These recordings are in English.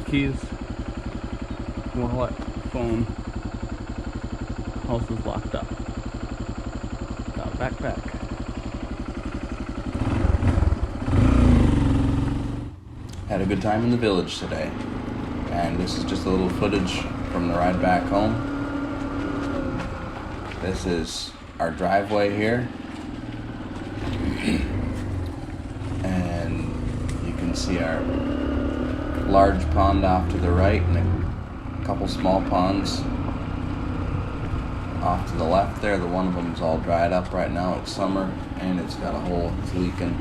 keys, wallet, phone. House is locked up. Got a backpack. Had a good time in the village today, and this is just a little footage from the ride back home. This is our driveway here, and you can see our large pond off to the right and a couple small ponds off to the left there. The one of them is all dried up right now. It's summer and it's got a hole. It's leaking.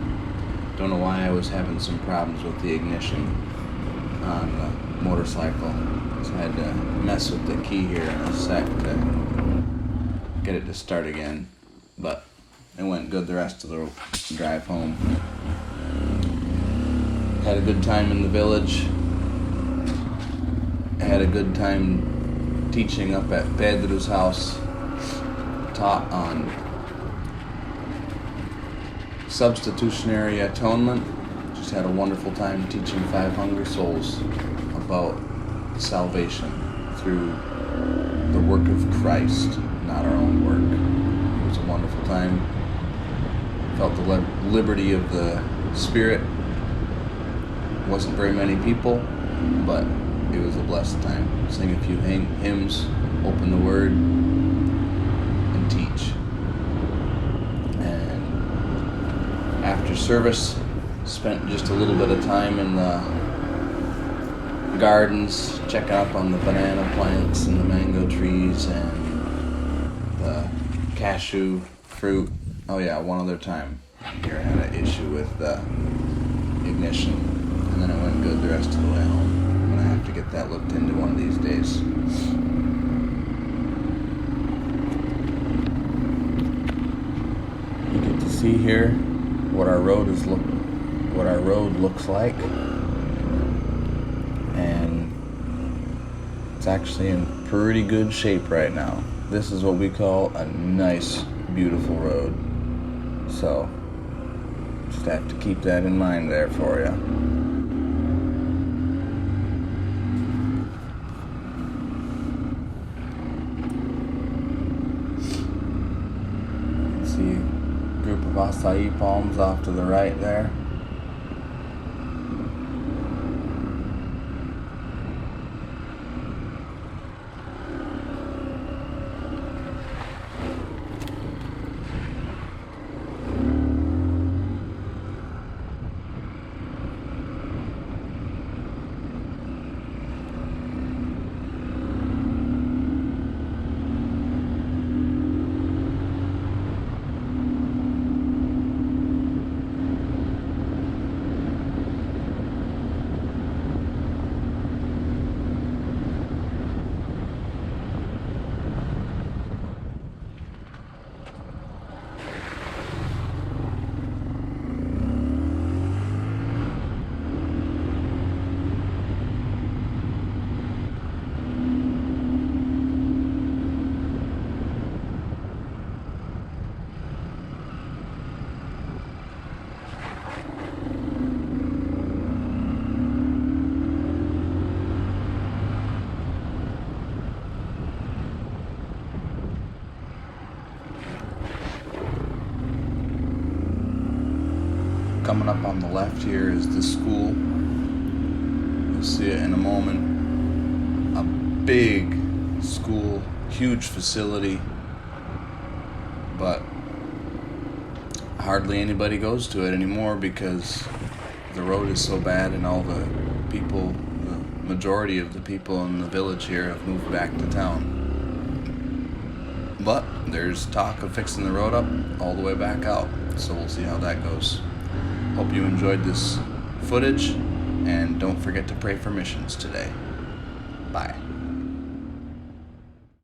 Don't know why I was having some problems with the ignition on the motorcycle, so I had to mess with the key here in a sec to get it to start again, but it went good the rest of the drive home. Had a good time in the village. Had a good time teaching up at Pedro's house. Taught on substitutionary atonement. Just had a wonderful time teaching 5 hungry souls about salvation through the work of Christ, not our own work. It was a wonderful time. Felt the liberty of the Spirit. Wasn't very many people, but it was a blessed time. Sing a few hymns, open the Word, and teach. And after service, spent just a little bit of time in the gardens, checking up on the banana plants and the mango trees and the cashew fruit. Oh yeah, one other time here I had an issue with the ignition, and then it went good the rest of the way home. I'm gonna have to get that looked into one of these days. You get to see here what our road looks like, and it's actually in pretty good shape right now. This is what we call a nice, beautiful road. So just have to keep that in mind there for you. See a group of acai palms off to the right there. Coming up on the left here is the school. You'll see it in a moment. A big school, huge facility, but hardly anybody goes to it anymore because the road is so bad and all the people, the majority of the people in the village here have moved back to town. But there's talk of fixing the road up all the way back out, so we'll see how that goes. Hope you enjoyed this footage, and don't forget to pray for missions today. Bye.